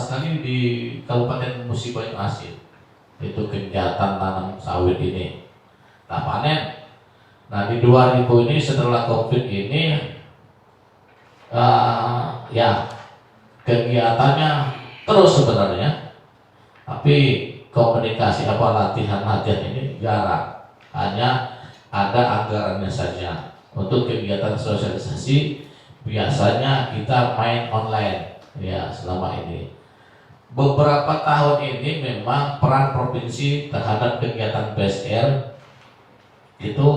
sekali di Kabupaten Musi Banyu Asin, itu kegiatan tanam sawit ini. Nah, panen. Nah, di 2000 ini setelah COVID ini ya kegiatannya terus sebenarnya, tapi komunikasi latihan ini jarang, hanya ada anggarannya saja. Untuk kegiatan sosialisasi biasanya kita main online ya selama ini. Beberapa tahun ini memang peran provinsi terhadap kegiatan PSR itu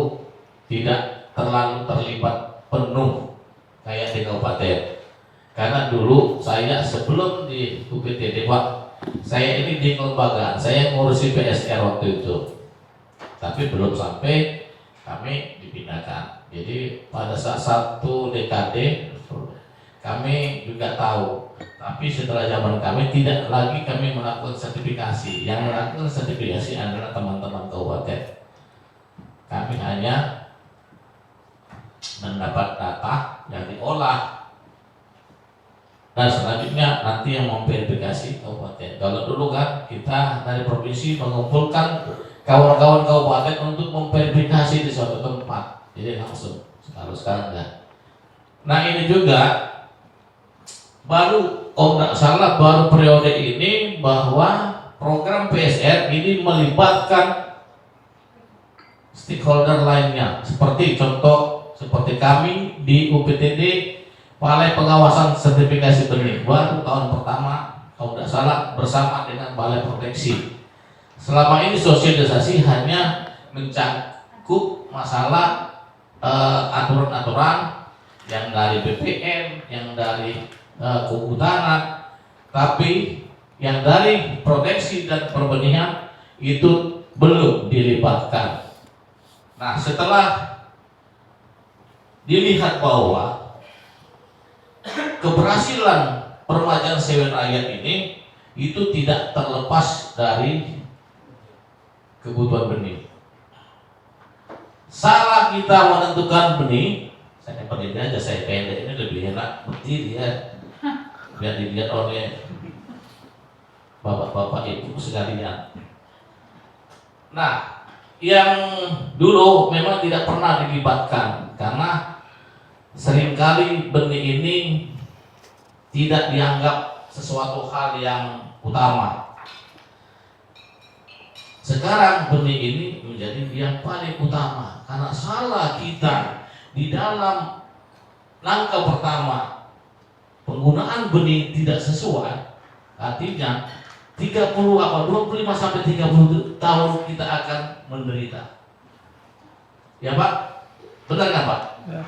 tidak terlalu terlibat penuh kayak di kabupaten. Karena dulu saya sebelum di UPTD, Pak, saya ini di kelembagaan, saya ngurusi PSR waktu itu, tapi belum sampai kami dipindahkan. Jadi pada saat satu dekade kami juga tahu, tapi setelah zaman kami tidak lagi kami melakukan sertifikasi. Yang melakukan sertifikasi adalah teman-teman kabupaten. Kami hanya mendapat data yang diolah dan selanjutnya nanti yang memverifikasi kabupaten. Kalau dulu kan kita dari provinsi mengumpulkan kawan-kawan kabupaten untuk memverifikasi di suatu tempat, jadi langsung. Kalau sekarang enggak. Nah, ini juga baru, nggak salah, baru periode ini bahwa program PSR ini melibatkan stakeholder lainnya, seperti contoh seperti kami di UPTD, Balai Pengawasan Sertifikasi Benih, baru tahun pertama kalau tidak salah bersama dengan Balai Proteksi. Selama ini sosialisasi hanya mencakup masalah aturan-aturan yang dari BPN, yang dari kehutanan, tapi yang dari proteksi dan perbenihan itu belum dilibatkan. Nah, setelah dilihat bahwa keberhasilan permajaan sawit rakyat ini itu tidak terlepas dari kebutuhan benih. Salah kita menentukan benih, saya pendek aja, saya pendek ini lebih enak berdiri ya, biar dilihat oleh bapak-bapak ibu sekalian. Nah, yang dulu memang tidak pernah dilibatkan karena seringkali benih ini tidak dianggap sesuatu hal yang utama. Sekarang benih ini menjadi yang paling utama karena salah kita di dalam langkah pertama penggunaan benih tidak sesuai, artinya 25 sampai 30 tahun kita akan menderita. Ya, Pak? Benar nggak, Pak? Ya.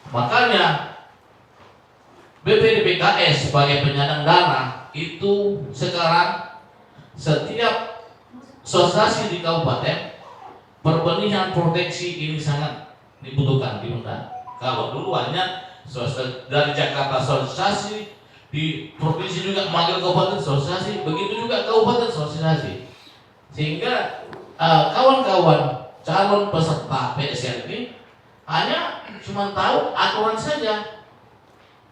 Makanya BPDPKS sebagai penyandang dana itu sekarang setiap asosiasi di kabupaten perbenihan proteksi ini sangat dibutuhkan, diundang. Kalau dulu hanya dari Jakarta asosiasi, di provinsi juga manggil kabupaten asosiasi, begitu juga kabupaten asosiasi, sehingga kawan-kawan calon peserta PSR ini hanya cuma tahu aturan saja.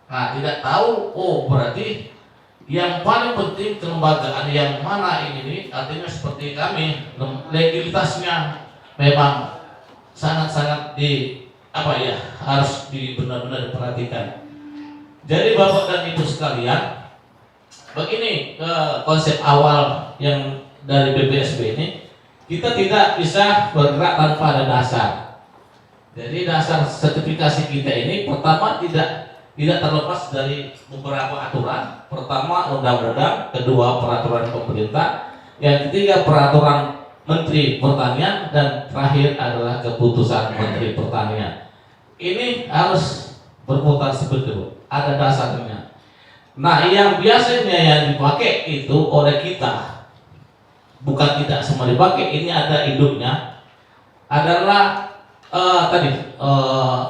Nah, tidak tahu, oh berarti yang paling penting kelembagaan yang mana ini, artinya seperti kami, legalitasnya memang sangat-sangat harus benar-benar diperhatikan. Jadi Bapak dan Ibu sekalian, begini konsep awal yang dari BPSB ini, kita tidak bisa bergerak tanpa ada dasar. Jadi dasar sertifikasi kita ini pertama tidak terlepas dari beberapa aturan. Pertama undang-undang, kedua peraturan pemerintah, yang ketiga peraturan Menteri Pertanian, dan terakhir adalah keputusan Menteri Pertanian. Ini harus berputar seperti itu, ada dasarnya. Nah, yang biasanya yang dipakai itu oleh kita, bukan tidak semua dipakai, ini ada induknya, adalah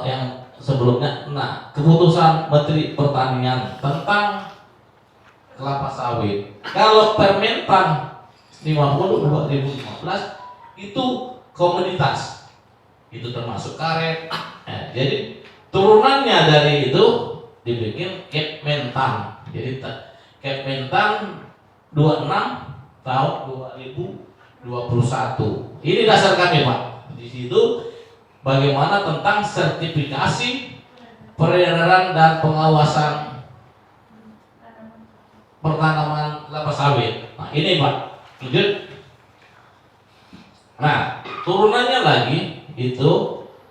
yang sebelumnya. Nah, keputusan Menteri Pertanian tentang kelapa sawit. Kalau Permentan 50/2015 itu komoditas, itu termasuk karet. Jadi turunannya dari itu dibikin Kementan. Jadi Kementan 26 tahun 2021. Ini dasar kami, Pak. Di situ bagaimana tentang sertifikasi peredaran dan pengawasan pertanaman kelapa sawit. Nah, ini, Pak. Lanjut. Nah, turunannya lagi itu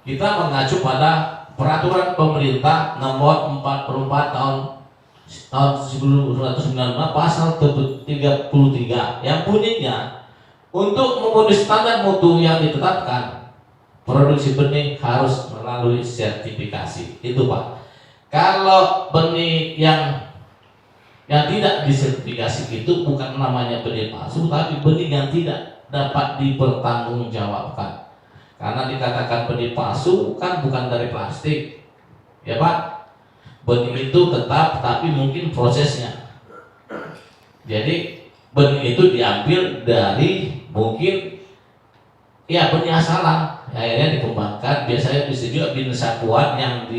kita mengacu pada peraturan pemerintah nomor 44 tahun 1995 pasal 33 yang bunyinya untuk memenuhi standar mutu yang ditetapkan produksi benih harus melalui sertifikasi. Itu, Pak. Kalau benih yang tidak disertifikasi itu bukan namanya benih palsu, tapi benih yang tidak dapat dipertanggungjawabkan. Karena dikatakan benih palsu kan bukan dari plastik, ya Pak. Benih itu tetap, tapi mungkin prosesnya. Jadi benih itu diambil dari mungkin ya benih asalan, akhirnya dikembangkan. Biasanya bisa juga benih sapuan yang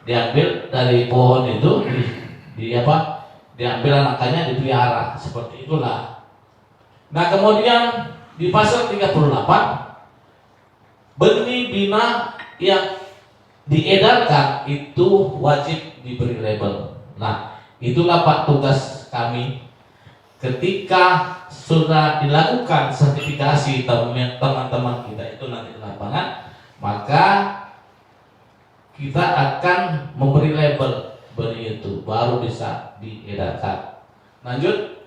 diambil dari pohon itu, diambil anakannya dipelihara, seperti itulah. Nah, kemudian di pasal 38 benih bina yang diedarkan itu wajib diberi label. Nah, itulah Pak tugas kami ketika sudah dilakukan sertifikasi teman-teman kita itu nanti di lapangan, maka kita akan memberi label benih itu baru bisa diedarkan. Lanjut.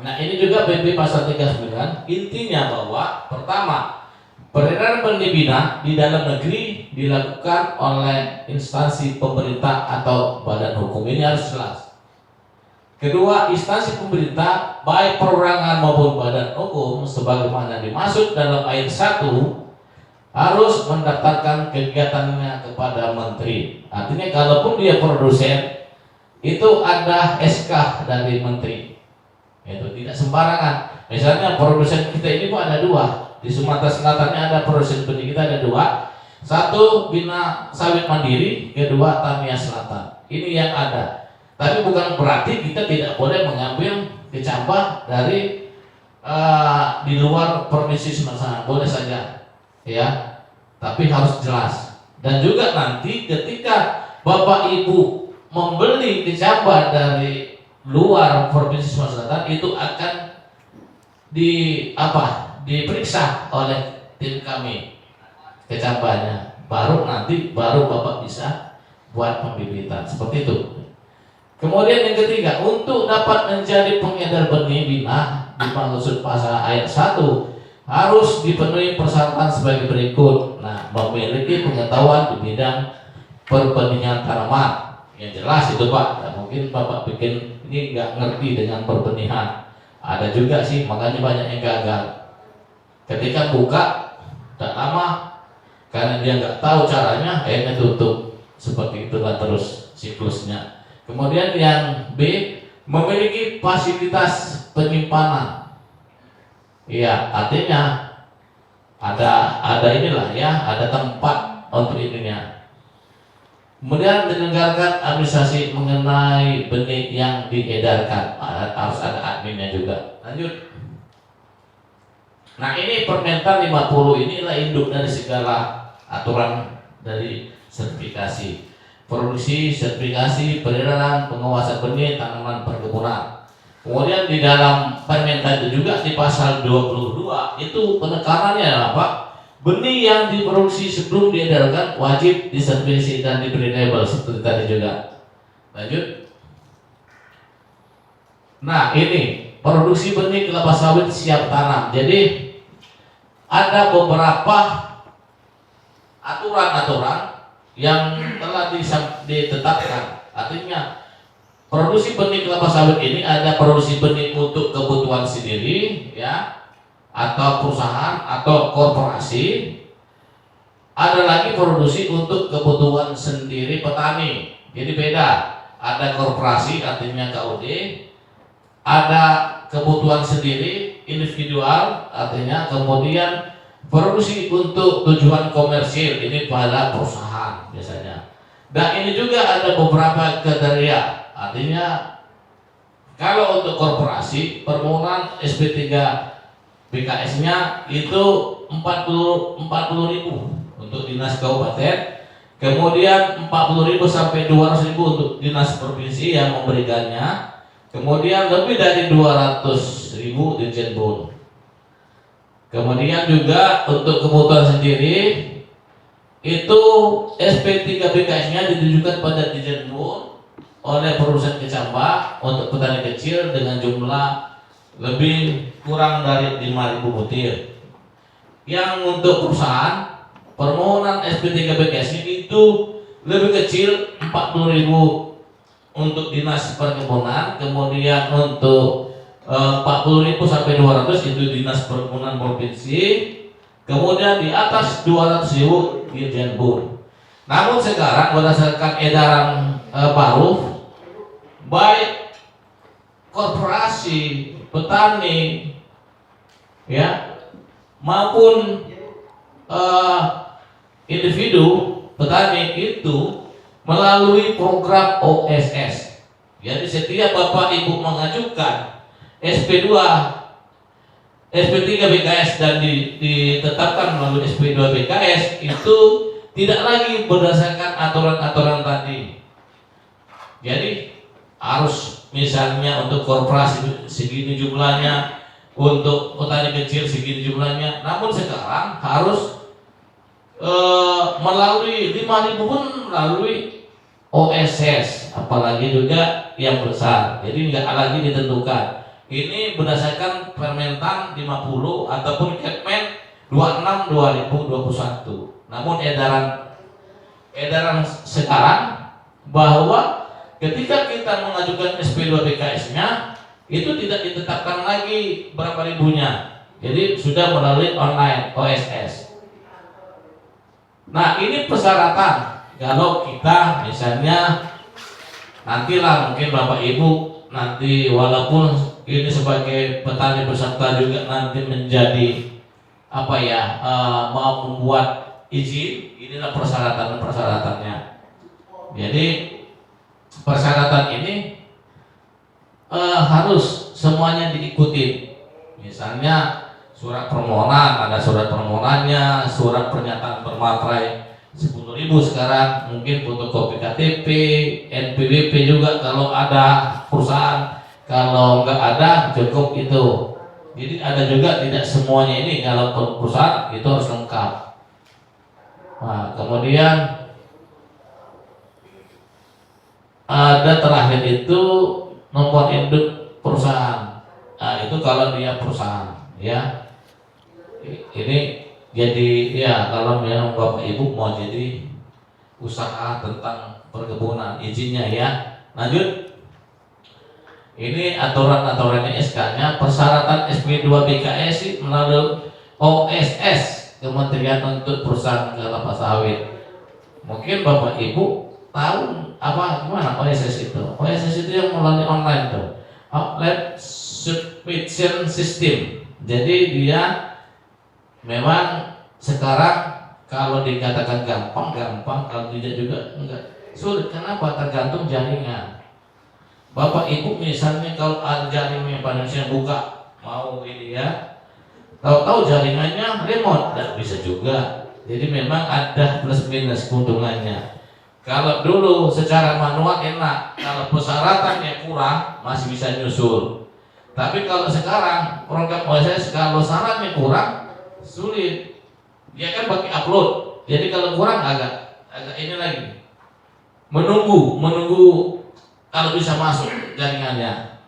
Nah, ini juga PP pasal 39 intinya bahwa pertama, peredaran benih bina di dalam negeri dilakukan oleh instansi pemerintah atau badan hukum. Ini harus jelas. Kedua, instansi pemerintah baik perorangan maupun badan hukum sebagaimana dimaksud dalam ayat 1 harus mendaftarkan kegiatannya kepada menteri. Artinya kalaupun dia produsen itu ada SK dari menteri. Itu tidak sembarangan. Misalnya produsen kita ini Pak ada dua. Di Sumatera Selatannya ada produsen benih kita ada dua. Satu bina sawit mandiri, kedua Tamiya Selatan. Ini yang ada. Tapi bukan berarti kita tidak boleh mengambil kecambah dari di luar provinsi Sumatera. Boleh saja, ya. Tapi harus jelas. Dan juga nanti ketika Bapak Ibu membeli kecambah dari luar provinsi Sumatera Selatan itu akan diperiksa oleh tim kami kecambahnya, baru Bapak bisa buat pembibitan seperti itu. Kemudian yang ketiga, untuk dapat menjadi pengedar benih bina dimaksud pasal ayat 1 harus dipenuhi persyaratan sebagai berikut. Nah, memiliki pengetahuan di bidang perbenihan tanaman. Yang jelas itu Pak, nah, mungkin Bapak bikin ini nggak ngerti dengan perbenihan. Ada juga sih, makanya banyak yang gagal. Ketika buka, tak lama, karena dia nggak tahu caranya, akhirnya tutup. Seperti itulah terus siklusnya. Kemudian yang B, memiliki fasilitas penyimpanan. Iya, artinya ada inilah ya, ada tempat untuk ininya. Kemudian menyelenggarakan administrasi mengenai benih yang diedarkan, harus ada adminnya juga. Lanjut. Nah, ini Permentan 50 inilah induk dari segala aturan dari sertifikasi produksi, sertifikasi peredaran, pengawasan benih, tanaman perkebunan. Kemudian di dalam Permentan itu juga di pasal 22 itu penekanannya apa? Benih yang diproduksi sebelum diedarkan wajib disertifikasi dan diberi label seperti tadi juga. Lanjut. Nah, ini produksi benih kelapa sawit siap tanam. Jadi ada beberapa aturan-aturan yang telah ditetapkan. Artinya produksi benih kelapa sawit ini ada produksi benih untuk kebutuhan sendiri, ya, atau perusahaan atau korporasi. Ada lagi produksi untuk kebutuhan sendiri petani. Jadi beda. Ada korporasi artinya KUD, ada kebutuhan sendiri individual artinya, kemudian produksi untuk tujuan komersil ini pada perusahaan biasanya. Dan ini juga ada beberapa kriteria. Artinya Kalau untuk korporasi, permohonan SP3 BKS-nya itu 40.000 untuk dinas kabupaten, kemudian 40.000 sampai 200.000 untuk dinas provinsi yang memberikannya, kemudian lebih dari 200.000 di Jenbun. Kemudian juga untuk kebutuhan sendiri itu SP3 BKS-nya ditujukan pada Dirjen Bun oleh produsen kecambah untuk petani kecil dengan jumlah lebih kurang dari 5.000 butir. Yang untuk perusahaan permohonan SP3 BKS itu lebih kecil 40.000 untuk dinas perkebunan, kemudian untuk 40.000 sampai 200 itu dinas perkebunan provinsi, kemudian di atas 200.000 Dirjen Bun. Namun sekarang berdasarkan edaran baru, baik korporasi, petani, ya, maupun individu petani itu melalui program OSS. Jadi setiap Bapak Ibu mengajukan SP2 SP3 BKS dan ditetapkan melalui SP2 BKS itu tidak lagi berdasarkan aturan-aturan tadi. Jadi harus misalnya untuk korporasi segini jumlahnya, untuk petani kecil segini jumlahnya. Namun sekarang harus melalui 5.000 pun melalui OSS, apalagi juga yang besar. Jadi nggak lagi ditentukan. Ini berdasarkan Permentan 50 ataupun Kepmen 26 2021. Namun edaran sekarang bahwa ketika kita mengajukan SP2 BKS-nya itu tidak ditetapkan lagi berapa ribunya. Jadi sudah melalui online OSS. Nah, ini persyaratan kalau kita misalnya nantilah mungkin Bapak Ibu nanti walaupun ini sebagai petani peserta juga nanti menjadi mau membuat izin, inilah persyaratannya. Jadi persyaratan ini harus semuanya diikuti. Misalnya surat permohonan, ada surat permohonannya, surat pernyataan bermaterai 10.000 sekarang, mungkin fotokopi KTP, NPWP juga kalau ada perusahaan. Kalau nggak ada cukup itu. Jadi ada juga tidak semuanya ini kalau perusahaan itu harus lengkap. Nah, kemudian ada terakhir itu nomor induk perusahaan. Nah, itu kalau dia perusahaan, ya. Ini jadi ya kalau memang Bapak Ibu mau jadi usaha tentang perkebunan izinnya ya. Lanjut. Ini aturan-aturannya SK-nya, persyaratan SP2 BKS melalui OSS, Kementerian untuk Perusahaan Kelapa Sawit. Mungkin Bapak Ibu tahu gimana OSS itu? OSS itu yang melalui online tuh, Outlet Subscription System. Jadi dia memang sekarang kalau dikatakan gampang, kalau tidak juga enggak sulit. Kenapa? Tergantung jaringan. Bapak Ibu misalnya kalau ada jaringan Indonesia buka mau ini ya, tahu-tahu jaringannya remote, tidak bisa juga. Jadi memang ada plus minus keuntungannya. Kalau dulu secara manual enak, kalau persyaratannya kurang masih bisa nyusul. Tapi kalau sekarang program OSS kalau syaratnya kurang sulit, dia kan pakai upload. Jadi kalau kurang agak ini lagi menunggu kalau bisa masuk jaringannya.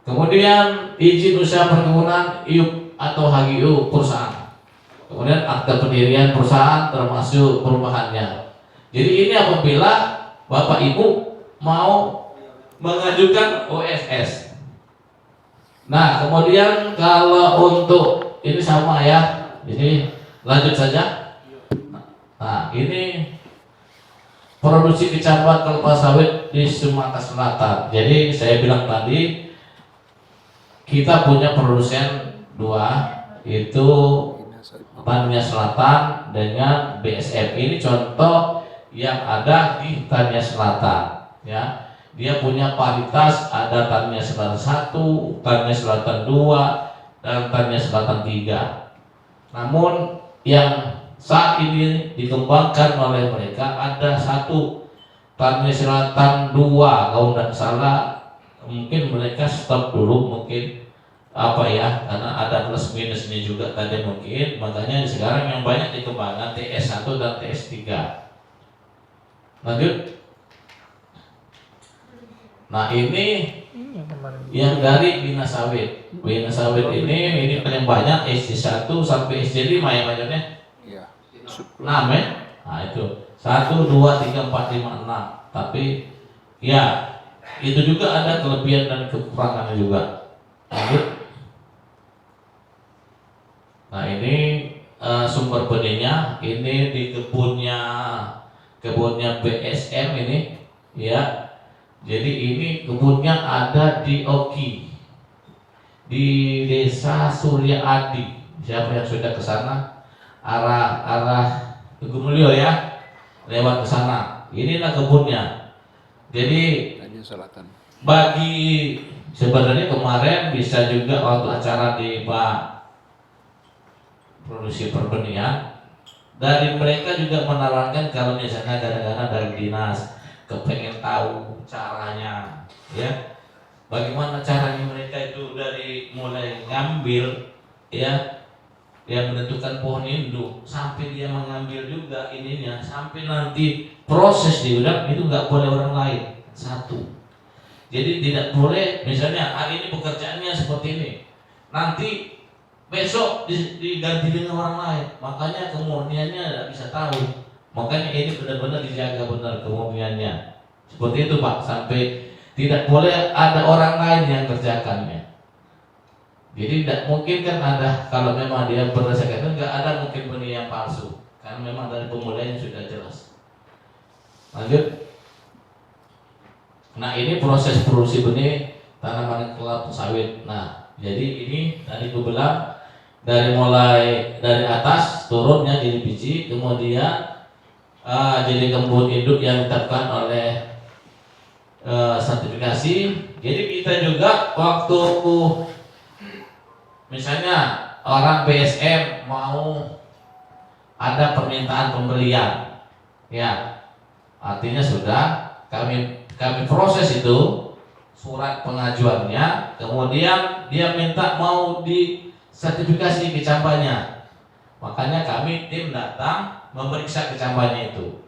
Kemudian izin usaha perkebunan IUP atau HGU perusahaan. Kemudian akta pendirian perusahaan termasuk perubahannya. Jadi ini apabila Bapak Ibu mau mengajukan OSS. Nah, kemudian kalau untuk ini sama ya. Jadi lanjut saja. Nah, ini produksi kecambah kelapa sawit di Sumatera Selatan. Jadi saya bilang tadi kita punya produsen dua, itu Tania Selatan dengan BSF. Ini contoh yang ada di Tania Selatan. Ya, dia punya paritas ada ada Tania Selatan 1, Tania Selatan 2, dan Tania Selatan 3. Namun yang saat ini dikembangkan oleh mereka ada satu Tania Selatan 2 kalau tidak salah. Mungkin mereka stop dulu, mungkin apa ya, karena ada plus minusnya juga tadi mungkin, makanya sekarang yang banyak dikembangkan TS1 dan TS3. Lanjut. Nah ini yang dari Bina Sawit. Bina Sawit ini paling banyak SD1 sampai SD5 ya maksudnya? Iya. 6 ya? Nah itu 1, 2, 3, 4, 5, 6. Tapi ya itu juga ada kelebihan dan kekurangannya juga. Lanjut. Nah ini sumber benihnya ini di kebunnya BSM ini ya. Jadi ini kebunnya ada di Oki, di Desa Surya Adi. Siapa yang sudah ke sana arah Tugu Mulyo ya, lewat ke sana. Inilah kebunnya. Jadi bagi sebenarnya kemarin bisa juga waktu acara di Pak Produksi Perbenihan, dari mereka juga menawarkan kalau misalnya kadang-kadang dari dinas kepengen tahu caranya ya, bagaimana caranya mereka itu dari mulai ngambil ya, yang menentukan pohon induk sampai dia mengambil juga ininya, sampai nanti proses di gudang itu nggak boleh orang lain satu. Jadi tidak boleh misalnya hari ini pekerjaannya seperti ini, nanti besok diganti dengan orang lain, makanya kemurniannya tidak bisa tahu. Makanya ini benar-benar dijaga benar kemurniannya. Seperti itu Pak, sampai tidak boleh ada orang lain yang kerjakannya. Jadi tidak mungkin kan ada, kalau memang dia berdasarkan itu nggak ada mungkin benih yang palsu, karena memang dari pemulainya sudah jelas. Lanjut. Nah ini proses produksi benih tanaman kelapa sawit. Nah jadi ini tadi gue bilang dari mulai dari atas turunnya jadi biji, kemudian jadi kebun induk yang ditetapkan oleh sertifikasi. Jadi kita juga waktu misalnya orang BSM mau ada permintaan pembelian, ya artinya sudah kami proses itu surat pengajuannya, kemudian dia minta mau di sertifikasi kecampannya, makanya kami tim datang memeriksa kecampannya itu.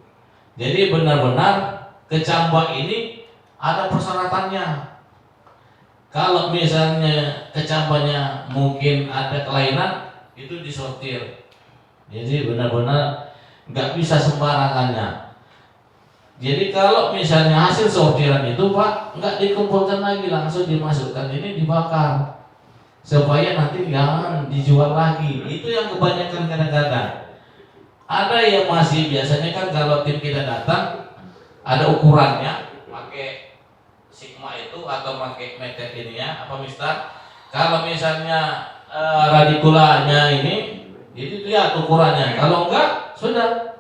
Jadi benar-benar kecampan ini ada persyaratannya. Kalau misalnya kecampannya mungkin ada kelainan, itu disortir. Jadi benar-benar nggak bisa sembarangannya. Jadi kalau misalnya hasil sortiran itu Pak nggak dikumpulkan lagi, langsung dimasukkan ini dibakar supaya nanti jangan dijual lagi. Itu yang kebanyakan kadang-kadang. Ada yang masih biasanya kan kalau tim kita datang ada ukurannya, pakai sigma itu atau pakai meter ini ya, apa Mister? Kalau misalnya radikulanya ini, itu lihat ukurannya. Kalau enggak, sudah.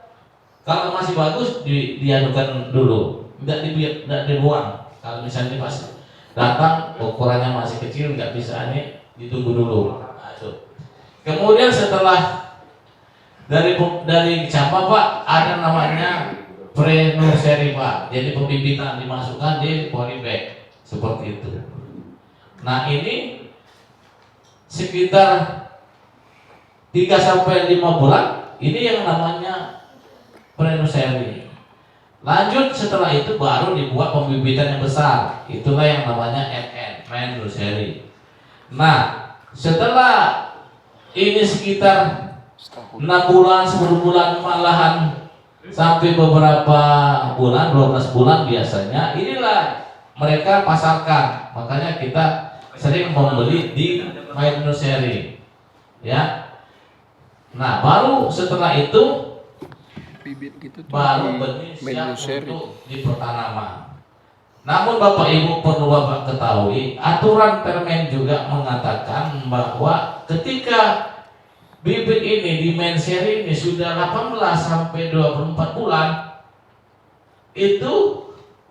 Kalau masih bagus dianukan dulu, tidak dibuang. Kalau misalnya pas datang ukurannya masih kecil, nggak bisa ini, ditunggu dulu. Nah, itu. Kemudian setelah dari kecamatan Pak ada namanya pre-nursery Pak. Jadi pembibitan dimasukkan di polybag seperti itu. Nah ini sekitar 3-5 bulan ini yang namanya pre-nursery. Lanjut setelah itu baru dibuat pembibitan yang besar. Itulah yang namanya main nursery. Nah setelah ini sekitar 6 bulan, 10 bulan, malahan sampai beberapa bulan, 12 bulan biasanya, inilah mereka pasarkan. Makanya kita sering membeli di main nursery ya. Nah baru setelah itu baru benih siap untuk di pertanaman. Namun Bapak Ibu perlu Bapak ketahui, aturan Permen juga mengatakan bahwa ketika bibit ini di main seri ini sudah 18 sampai 24 bulan itu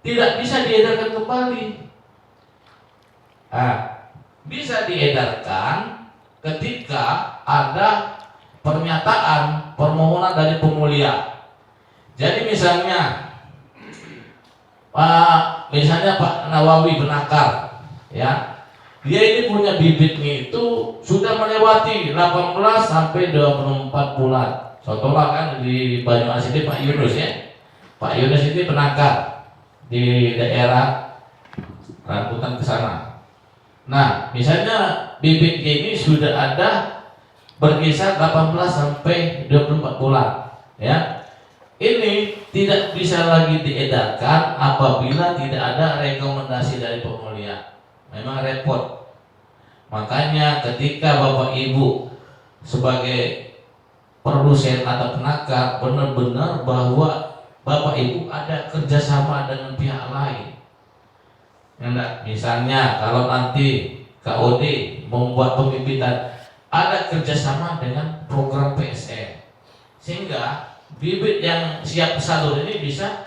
tidak bisa diedarkan kembali. Nah, bisa diedarkan ketika ada pernyataan permohonan dari pemulia. Jadi misalnya Pak Nawawi Benakar, ya, dia ini punya bibitnya itu sudah melewati 18 sampai 24 bulan. Contohnya kan di Banyuasin ini Pak Yunus, ya. Pak Yunus ini penakar di daerah Rambutan ke sana. Nah, misalnya bibitnya ini sudah ada berkisar 18 sampai 24 bulan, ya. Ini tidak bisa lagi diedarkan apabila tidak ada rekomendasi dari pemulia. Memang repot. Makanya ketika Bapak Ibu sebagai produsen atau penakar benar-benar bahwa Bapak Ibu ada kerjasama dengan pihak lain. Enggak, misalnya kalau nanti KOD membuat pembibitan, ada kerjasama dengan program PSN, sehingga bibit yang siap salur ini bisa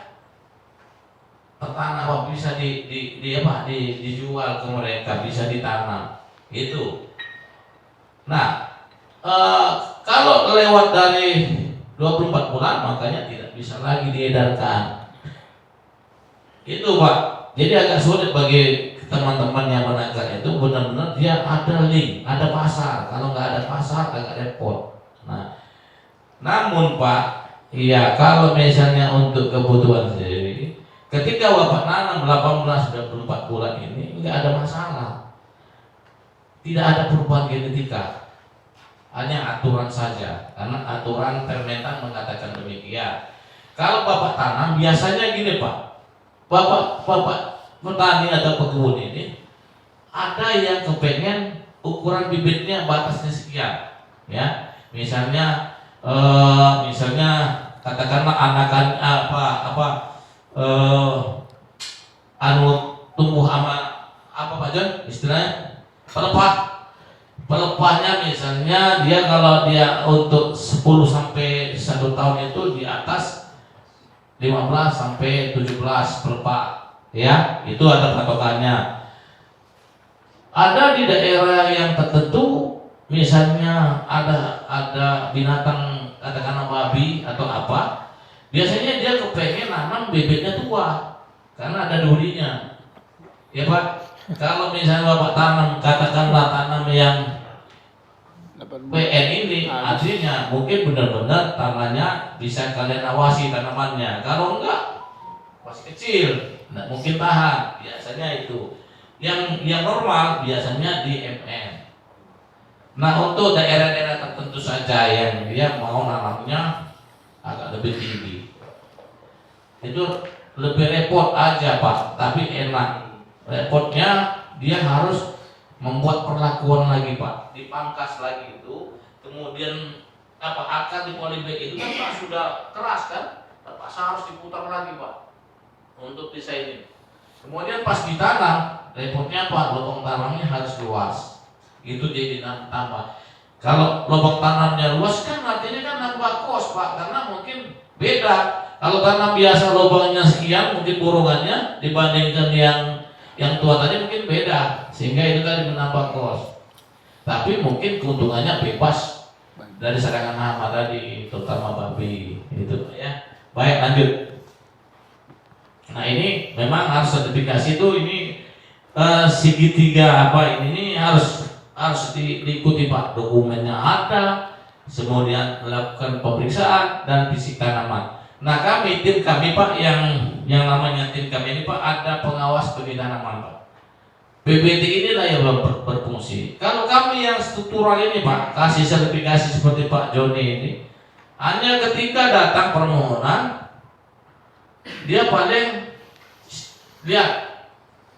tertanam, bisa dijual ke mereka, bisa ditanam itu. Nah, kalau lewat dari 24 bulan makanya tidak bisa lagi diedarkan. Itu Pak. Jadi agak sulit bagi teman-teman yang menakar itu, benar-benar dia ada link, ada pasar. Kalau nggak ada pasar agak repot. Nah, namun Pak, iya, kalau misalnya untuk kebutuhan sendiri, ketika Bapak nanam 18-24 bulan ini nggak ada masalah, tidak ada perubahan genetika, hanya aturan saja, karena aturan Permentan mengatakan demikian. Kalau Bapak tanam, biasanya gini Pak, Bapak petani atau pekebun ini ada yang kepengen ukuran bibitnya batasnya sekian, ya, misalnya katakanlah anakan tumbuh sama apa Pak John istilahnya pelepahnya, misalnya dia kalau dia untuk 10 sampai 1 tahun itu di atas 15 sampai 17 pelepah, ya, itu ada patokannya. Ada di daerah yang tertentu, misalnya ada binatang katakanlah babi atau apa, biasanya dia kepengen nanam bibitnya tua karena ada durinya, ya Pak. Kalau misalnya Bapak tanam yang PN ini, artinya mungkin benar-benar tanahnya bisa kalian awasi tanamannya. Kalau enggak, masih kecil, enggak mungkin tahan. Biasanya itu yang normal biasanya di MN. Nah, untuk daerah-daerah tertentu saja yang dia mau nanamnya agak lebih tinggi, itu lebih repot aja Pak, tapi enak. Repotnya dia harus membuat perlakuan lagi Pak, dipangkas lagi itu, kemudian akar di polybag itu kan Pak sudah keras kan, terpaksa harus diputar lagi Pak untuk bisa ini. Kemudian pas ditanam, repotnya Pak, lubang tanamnya harus luas. Itu jadi tambah. Kalau lubang tanamnya luas kan artinya kan nambah kos Pak, karena mungkin beda. Kalau tanam biasa lubangnya sekian, mungkin burungannya dibandingkan yang tua tadi mungkin beda, sehingga itu tadi menambah kos. Tapi mungkin keuntungannya bebas dari serangan hama tadi, terutama babi itu ya. Baik, lanjut. Nah, ini memang harus sertifikasi itu, ini segitiga apa ini harus diikuti Pak, dokumennya ada, kemudian melakukan pemeriksaan dan fisik tanaman. Nah, tim kami Pak, yang namanya tim kami ini Pak, ada pengawas benih tanaman Pak. PBT inilah yang berfungsi. Kalau kami yang struktural ini Pak, kasih sertifikasi seperti Pak Joni ini, hanya ketika datang permohonan, dia paling lihat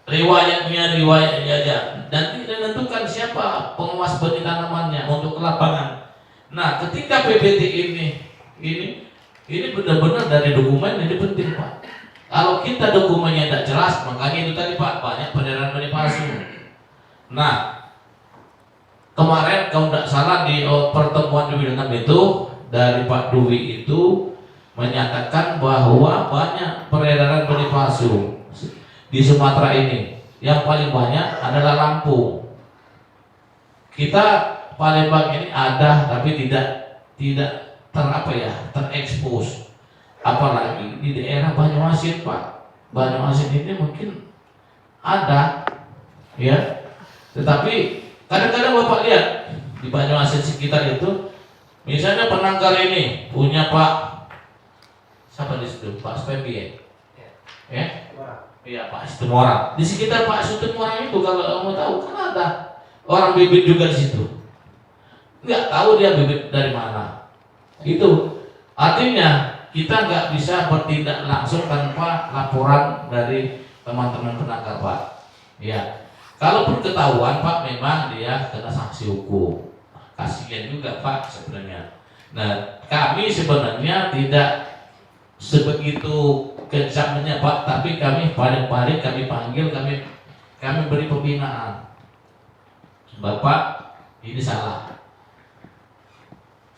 riwayatnya aja, dan tidak menentukan siapa pengawas benih tanamannya untuk ke lapangan. Nah, ketika PBT ini benar-benar dari dokumen ini penting Pak. Kalau kita dokumennya tidak jelas, makanya itu tadi Pak, banyak peredaran benih palsu. Nah, kemarin kalau tidak salah di pertemuan di Wildan itu dari Pak Dwi itu menyatakan bahwa banyak peredaran benih palsu di Sumatera ini. yang paling banyak adalah Lampung. Kita Palembang ini ada tapi tidak terekspos. Apalagi di daerah Banyuasin, Pak. Banyuasin ini mungkin ada, ya. Tetapi kadang-kadang Bapak lihat di Banyuasin sekitar itu, misalnya penangkar ini punya Pak siapa di situ? Pak Spembi ya? Ya? Iya, Pak Situmorang. Di sekitar Pak Situmorang itu kalau mau tahu kan ada orang bibit juga di situ. Nggak tahu dia bibit dari mana. Itu artinya kita nggak bisa bertindak langsung tanpa laporan dari teman-teman penangkar, Pak. Ya, kalaupun ketahuan Pak, memang dia kena sanksi hukum. Kasihan juga Pak sebenarnya. Nah, kami sebenarnya tidak sebegitu kencangnya Pak, tapi kami paling-paling kami panggil, kami beri pembinaan. Bapak, ini salah.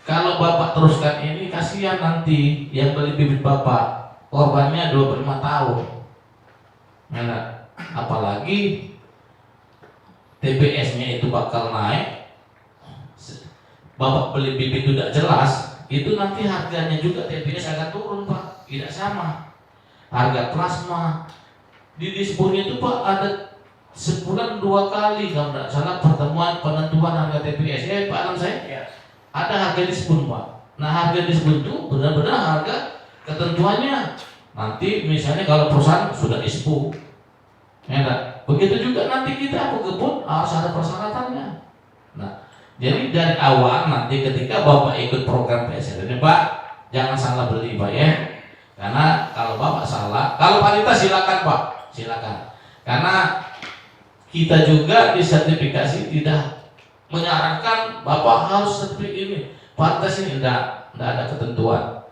Kalau Bapak teruskan ini, kasihan nanti yang beli bibit Bapak, korbannya 25 tahun. Nah, apalagi TBS-nya itu bakal naik. Bapak beli bibit tidak jelas, itu nanti harganya juga TBS akan turun Pak, tidak sama. Harga plasma di Disbun itu Pak ada sebulan 2 kali kalau tidak salah pertemuan penentuan harga TBS. Pak Alam saya ya. Ada harga Disbun Pak. Nah harga Disbun itu benar-benar harga ketentuannya. Nanti misalnya kalau perusahaan sudah ISPU, ya enggak? Begitu juga nanti kita kebun harus ada persyaratannya. Nah, jadi dari awal nanti ketika Bapak ikut program PSR ini Pak, jangan salah beli Pak ya. Karena kalau Bapak salah, kalau panitia silakan Pak, silakan. Karena kita juga di sertifikasi tidak menyarankan Bapak harus sertifikat ini, paritas ini tidak ada ketentuan.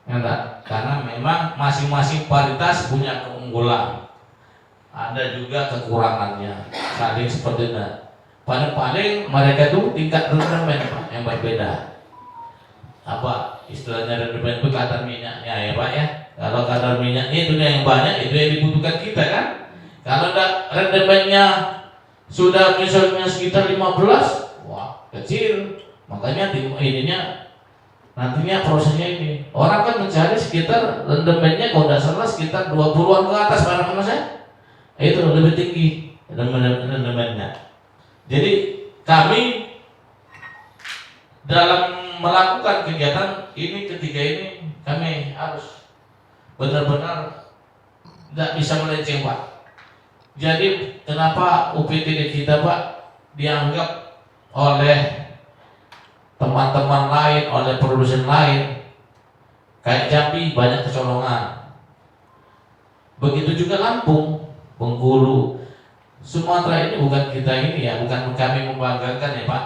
Enggak, karena memang masing-masing paritas punya keunggulan. Ada juga kekurangannya, saling seperti itu. Paling-paling mereka itu tingkat rendemen Pak yang berbeda. Apa istilahnya rendemen itu kadar minyaknya ya Pak ya. Kalau kadar minyaknya itu yang banyak, itu yang dibutuhkan kita kan. Kalau rendemennya sudah misalnya sekitar 15, wah kecil. Makanya ininya nantinya prosesnya ini. Orang kan mencari sekitar rendemennya kalau tidak salah sekitar 20-an ke atas mana saya. Itu lebih tinggi rendemennya. Jadi kami dalam melakukan kegiatan ini ketiga ini kami harus benar-benar tidak bisa melenceng Pak. Jadi kenapa UPTD kita Pak dianggap oleh teman-teman lain, oleh produsen lain kayak Jambi banyak kecolongan. Begitu juga Lampung, Bengkulu, Sumatera ini bukan kita ini ya, bukan kami membanggakan ya Pak.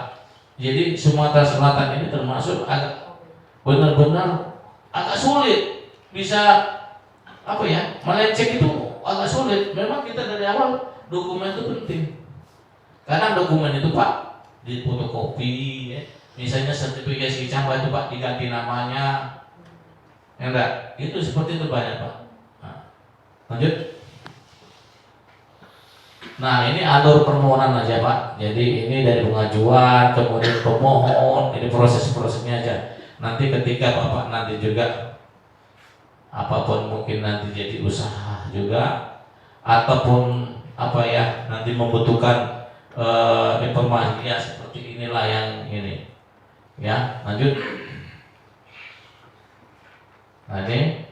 Jadi Sumatera Selatan ini termasuk agak benar-benar agak sulit bisa apa ya melenceng itu agak sulit. Memang kita dari awal dokumen itu penting. Karena dokumen itu Pak di fotokopi, ya. Misalnya sertifikasi Camba itu Pak diganti namanya, ya enggak? Itu seperti itu banyak Pak. Nah, lanjut. Nah ini alur permohonan aja Pak. Jadi ini dari pengajuan, kemudian pemohon, ini proses-prosesnya aja. Nanti ketika Bapak nanti juga apapun mungkin nanti jadi usaha juga, ataupun apa ya nanti membutuhkan informasi ya seperti inilah yang ini. Ya lanjut. Nah ini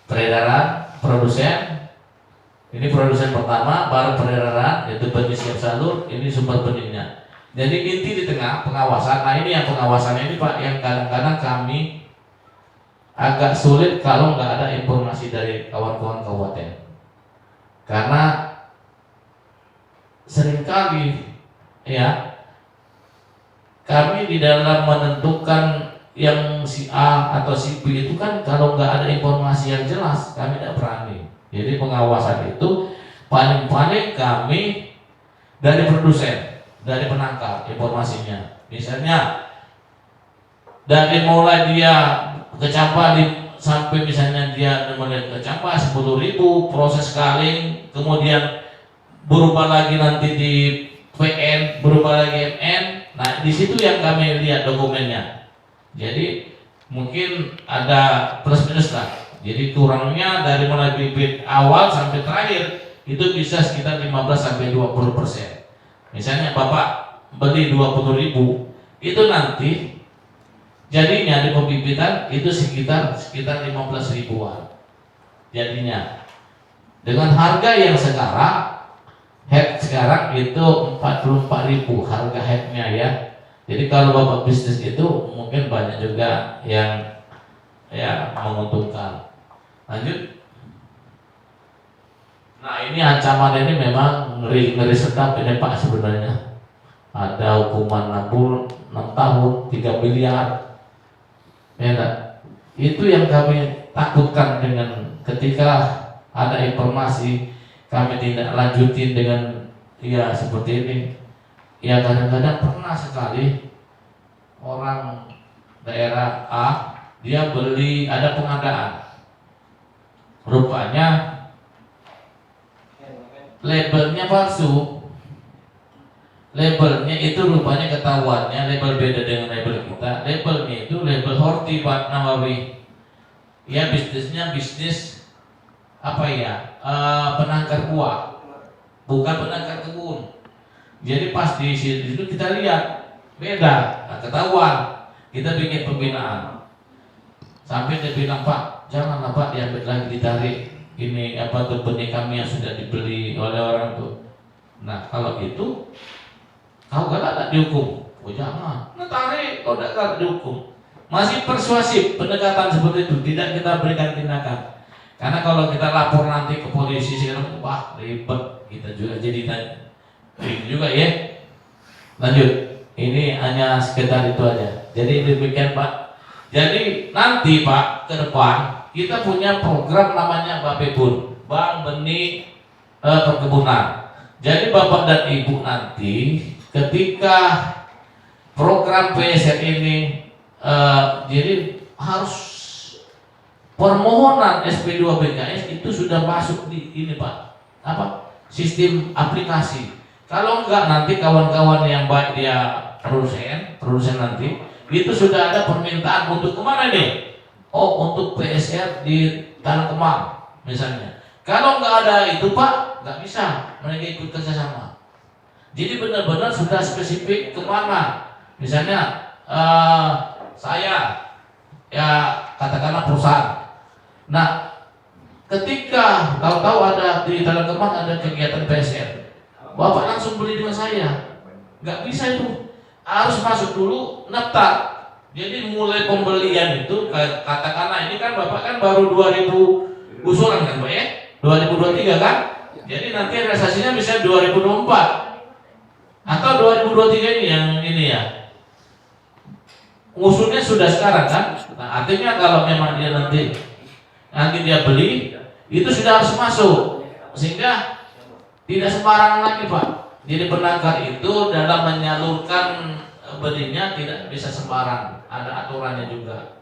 peredaran produsen. Ini produsen pertama, baru peredaran, yaitu benih siap salur, ini sumber benihnya. Jadi inti di tengah pengawasan. Nah ini yang pengawasan ini Pak, yang kadang-kadang kami agak sulit kalau nggak ada informasi dari kawan-kawan kabupaten. Karena seringkali ya kami di dalam menentukan yang si A atau si B itu kan kalau nggak ada informasi yang jelas kami tidak berani. Jadi pengawasan itu paling-paling kami dari produsen, dari penangkar informasinya. Misalnya dari mulai dia kecampa sampai misalnya dia mulai kecampa 10.000 proses kaling kemudian berubah lagi nanti di PN, berubah lagi MN. Nah, di situ yang kami lihat dokumennya. Jadi mungkin ada plus minus lah. Jadi kurangnya dari mulai bibit awal sampai terakhir itu bisa sekitar 15 sampai 20%. Misalnya Bapak beli 20.000, itu nanti jadinya di pembibitan itu sekitar 15 ribuan. Jadinya dengan harga yang sekarang head sekarang itu 44.000 harga headnya ya. Jadi kalau Bapak bisnis itu mungkin banyak juga yang ya menguntungkan. Lanjut. Nah, ini ancaman ini memang ngeri sedap ini Pak sebenarnya. Ada hukuman 6 tahun 3 miliar. Ya, itu yang kami takutkan dengan ketika ada informasi kami tidak lanjutin dengan ya seperti ini. Ya kadang-kadang pernah sekali orang daerah A dia beli, ada pengadaan, rupanya labelnya palsu. Labelnya itu rupanya ketahuannya label beda dengan label kita. Labelnya itu label Horti Pak Nawawi. Ya bisnisnya bisnis apa ya, penangkar buah, bukan penangkar kebun. Jadi pas di situ kita lihat beda, nah, ketahuan. Kita bikin pembinaan sampai dia bilang, Pak janganlah Pak diambil lagi, ditarik ini apa tuh benih kami yang sudah dibeli oleh orang tuh. Nah kalau itu kau galak dihukum? Oh jangan, nah tarik, kau galak dihukum. Masih persuasif pendekatan seperti itu, tidak kita berikan tindakan. Karena kalau kita lapor nanti ke polisi sekarang, wah ribet, kita juga jadi ribet juga ya. Lanjut, ini hanya sekedar itu aja. Jadi demikian Pak. Jadi nanti Pak ke depan kita punya program namanya Bapebun, Bank Benih Perkebunan. Jadi Bapak dan Ibu nanti ketika program PSR ini jadi harus permohonan SP2 BKS itu sudah masuk di ini Pak, apa sistem aplikasi. Kalau enggak nanti kawan-kawan yang baik dia produsen nanti itu sudah ada permintaan untuk kemana nih? Oh untuk PSR di Tanah Kemang misalnya. Kalau enggak ada itu Pak, enggak bisa mereka ikut kerjasama. Jadi benar-benar sudah spesifik kemana. Misalnya saya ya katakanlah perusahaan. Nah, ketika tahu-tahu ada di Tanah Kemang ada kegiatan PSR, Bapak langsung beli dengan saya. Nggak bisa itu, harus masuk dulu daftar. Jadi mulai pembelian itu katakanlah ini kan Bapak kan baru 2000 usulan kan Pak ya, 2023 kan. Jadi nanti realisasinya bisa 2024 atau 2023 ini yang ini ya. Usulnya sudah sekarang kan. Nah, artinya kalau memang dia nanti dia beli itu sudah harus masuk, sehingga tidak sembarangan lagi Pak. Jadi penangkar itu dalam menyalurkan benihnya tidak bisa sembarang, ada aturannya juga.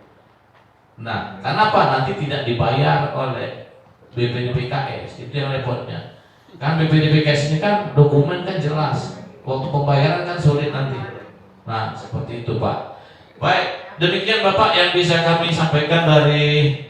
Nah, kenapa nanti tidak dibayar oleh BPDPKS? Itu yang repotnya. Kan BPDPKS ini kan dokumen kan jelas, waktu pembayaran kan sulit nanti. Nah, seperti itu Pak. Baik, demikian Bapak yang bisa kami sampaikan dari